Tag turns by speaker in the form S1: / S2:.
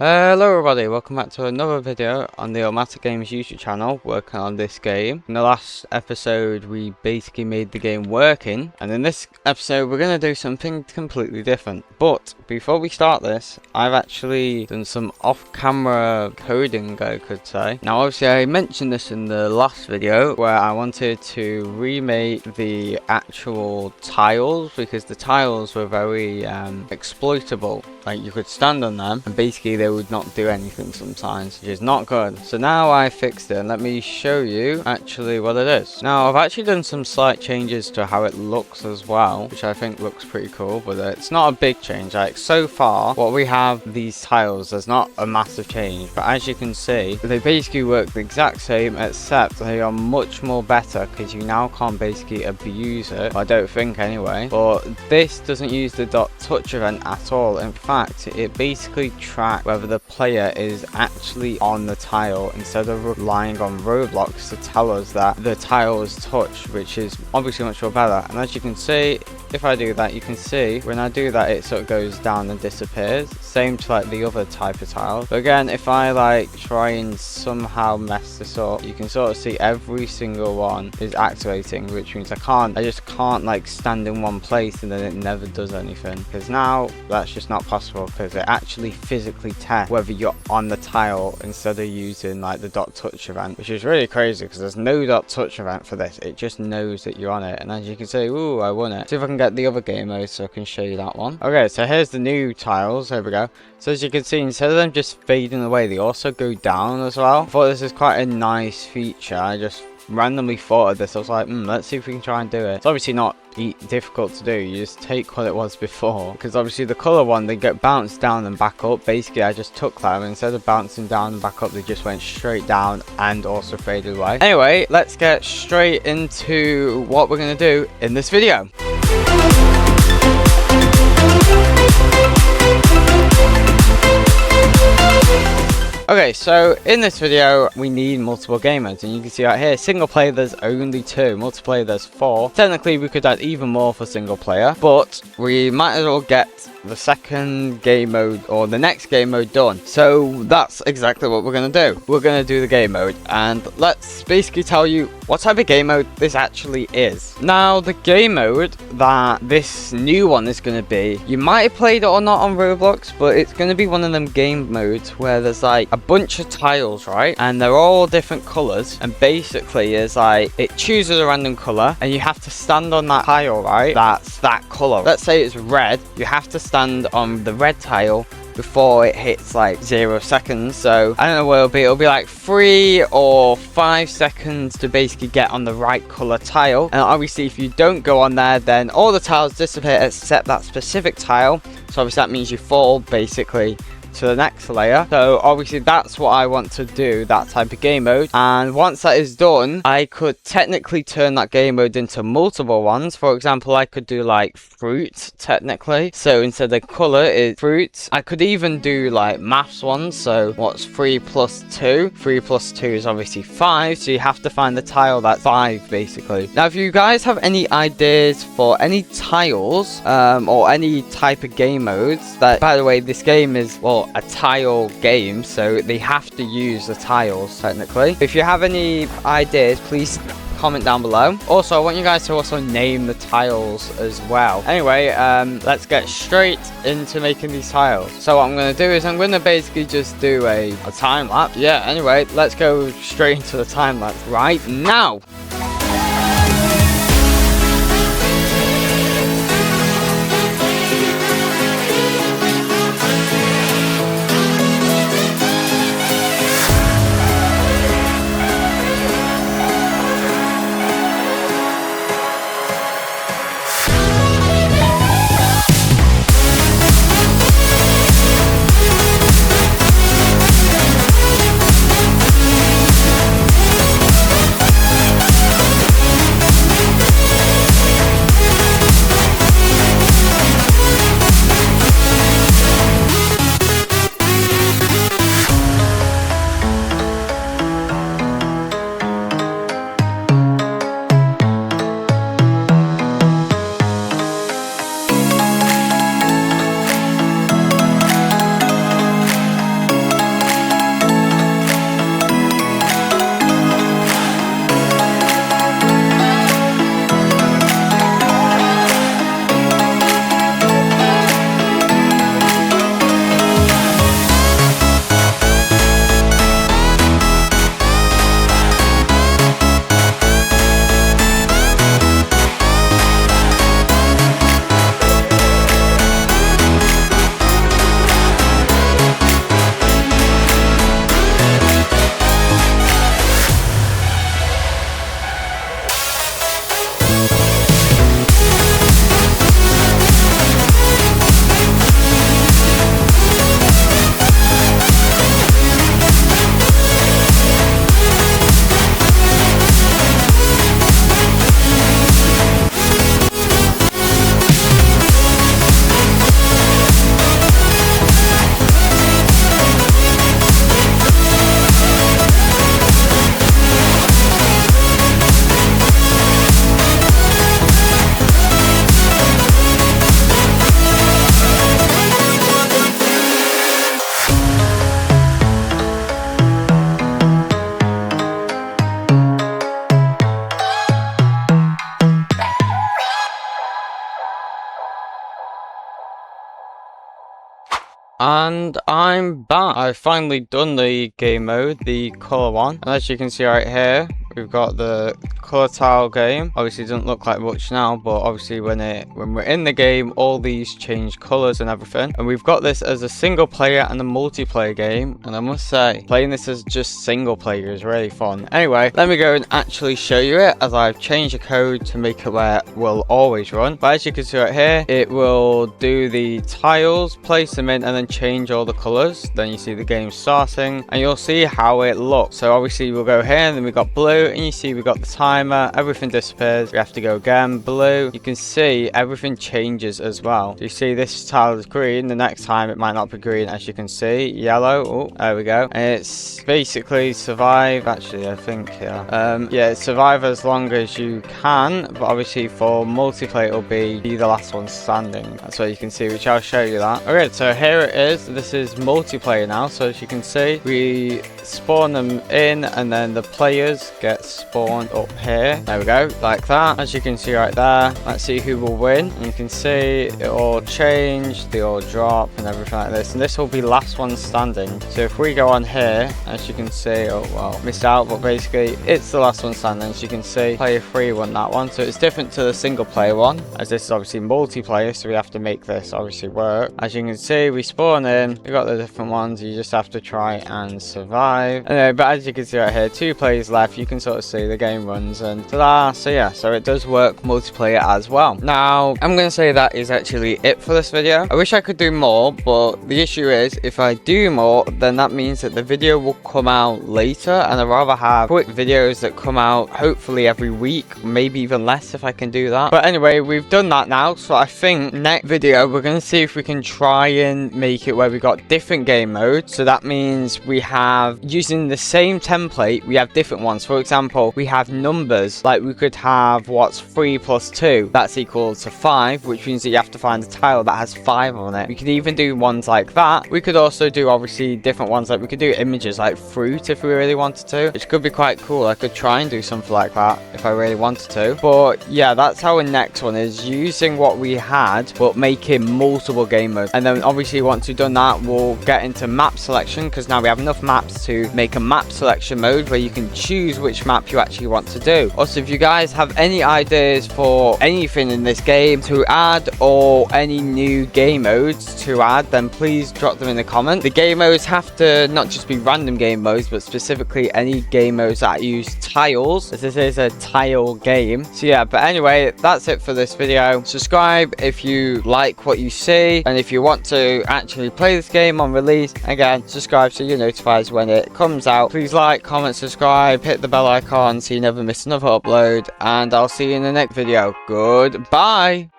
S1: Hello everybody, welcome back to another video on the Automatic Games YouTube channel working on this game. In the last episode we basically made the game working, and in this episode we're going to do something completely different. But before we start this, I've actually done some off-camera coding, I could say. Now obviously I mentioned this in the last video where I wanted to remake the actual tiles because the tiles were very exploitable. Like you could stand on them and basically they would not do anything sometimes, which is not good. So now I fixed it, and let me show you actually what it is. Now I've actually done some slight changes to how it looks as well, which I think looks pretty cool, but it's not a big change. Like so far what we have, these tiles, there's not a massive change, but as you can see they basically work the exact same, except they are much more better because you now can't basically abuse it, I don't think anyway. But this doesn't use the .touch event at all. In fact, it basically tracks whether the player is actually on the tile instead of relying on Roblox to tell us that the tile is touched, which is obviously much more better. And as you can see, if I do that, you can see when I do that it sort of goes down and disappears, same to like the other type of tile. But again, if I like try and somehow mess this up, you can sort of see every single one is activating, which means I just can't like stand in one place and then it never does anything, because now that's just not possible, because it actually physically tests whether you're on the tile instead of using like the .touch event, which is really crazy because there's no .touch event for this. It just knows that you're on it, and as you can see, ooh, I won it. See if I can get the other game mode so I can show you that one. Okay, so here's the new tiles. Here we go. So as you can see, instead of them just fading away, they also go down as well. I thought this is quite a nice feature. I just randomly thought of this. I was like, let's see if we can try and do it. It's obviously not difficult to do. You just take what it was before, because obviously the color one, they get bounced down and back up. Basically I just took that, and instead of bouncing down and back up, they just went straight down and also faded away. Anyway, let's get straight into what we're going to do in this video. Okay, so in this video we need multiple game modes, and you can see right here, single player there's only 2, multiplayer there's 4. Technically we could add even more for single player, but we might as well get the second game mode or the next game mode done. So that's exactly what we're going to do. We're going to do the game mode, and let's basically tell you what type of game mode this actually is. Now the game mode that this new one is going to be, you might have played it or not on Roblox, but it's going to be one of them game modes where there's like a bunch of tiles, right, and they're all different colors, and basically is like it chooses a random color and you have to stand on that tile, right, that's that color. Let's say it's red, you have to stand on the red tile before it hits like 0 seconds. So I don't know what it'll be like 3 or 5 seconds to basically get on the right color tile, and obviously if you don't go on there, then all the tiles disappear except that specific tile. So obviously that means you fall basically to the next layer. So obviously that's what I want to do, that type of game mode. And once that is done, I could technically turn that game mode into multiple ones. For example, I could do like fruit technically, so instead of color is fruit. I could even do like maths ones. So what's 3 plus 2? 3 plus 2 is obviously 5, so you have to find the tile that's 5 basically. Now if you guys have any ideas for any tiles or any type of game modes, that, by the way, this game is, well, a tile game, so they have to use the tiles technically. If you have any ideas, please comment down below. Also, I want you guys to also name the tiles as well. Anyway, let's get straight into making these tiles. So what I'm going to do is I'm going to basically just do a time lapse. Yeah, anyway, let's go straight into the time lapse right now. And I'm back. I've finally done the game mode, the color one. And as you can see right here, we've got the color tile game. Obviously it doesn't look like much now, but obviously when we're in the game, all these change colors and everything. And we've got this as a single player and a multiplayer game. And I must say, playing this as just single player is really fun. Anyway, let me go and actually show you it, as I've changed the code to make it where it will always run. But as you can see right here, it will do the tiles, place them in, and then change all the colors. Then you see the game starting, and you'll see how it looks. So obviously we'll go here, and then we got blue, and you see we got the timer, everything disappears. We have to go again, blue. You can see everything changes as well. You see this tile is green, the next time it might not be green, as you can see. Yellow, oh, there we go. And it's basically survive, actually I think, yeah, survive as long as you can, but obviously for multiplayer it'll be the last one standing. That's what you can see, which I'll show you that. Okay, so here it is. This is multiplayer now. So as you can see, we spawn them in, and then the players get spawned up here. There we go, like that. As you can see right there, let's see who will win. And you can see it all change, they all drop and everything like this, and this will be last one standing. So if we go on here, as you can see, oh well, missed out, but basically it's the last one standing. As you can see, player 3 won that one. So it's different to the single player one, as this is obviously multiplayer, so we have to make this obviously work. As you can see, we spawn in, we got the different ones, you just have to try and survive. Anyway, but as you can see right here, 2 players left, you can sort of see the game runs, and ta-da. So yeah, so it does work multiplayer as well. Now I'm gonna say that is actually it for this video. I wish I could do more, but the issue is if I do more, then that means that the video will come out later, and I'd rather have quick videos that come out hopefully every week, maybe even less if I can do that. But anyway, we've done that now, so I think next video we're gonna see if we can try and make it where we got different game modes. So that means we have, using the same template, we have different ones. For example, we have numbers, like we could have what's 3 plus 2, that's equal to 5, which means that you have to find a tile that has 5 on it. We could even do ones like that. We could also do obviously different ones, like we could do images like fruit if we really wanted to, which could be quite cool. I could try and do something like that if I really wanted to. But yeah, that's our next one, is using what we had but making multiple game modes. And then obviously once we've done that, we'll get into map selection, because now we have enough maps to make a map selection mode where you can choose which map you actually want to do. Also, if you guys have any ideas for anything in this game to add, or any new game modes to add, then please drop them in the comments. The game modes have to not just be random game modes, but specifically any game modes that use tiles, as this is a tile game. So yeah, but anyway, that's it for this video. Subscribe if you like what you see, and if you want to actually play this game on release, again, subscribe so you're notified when it comes out. Please like, comment, subscribe, hit the bell icon so you never miss another upload, and I'll see you in the next video. Goodbye.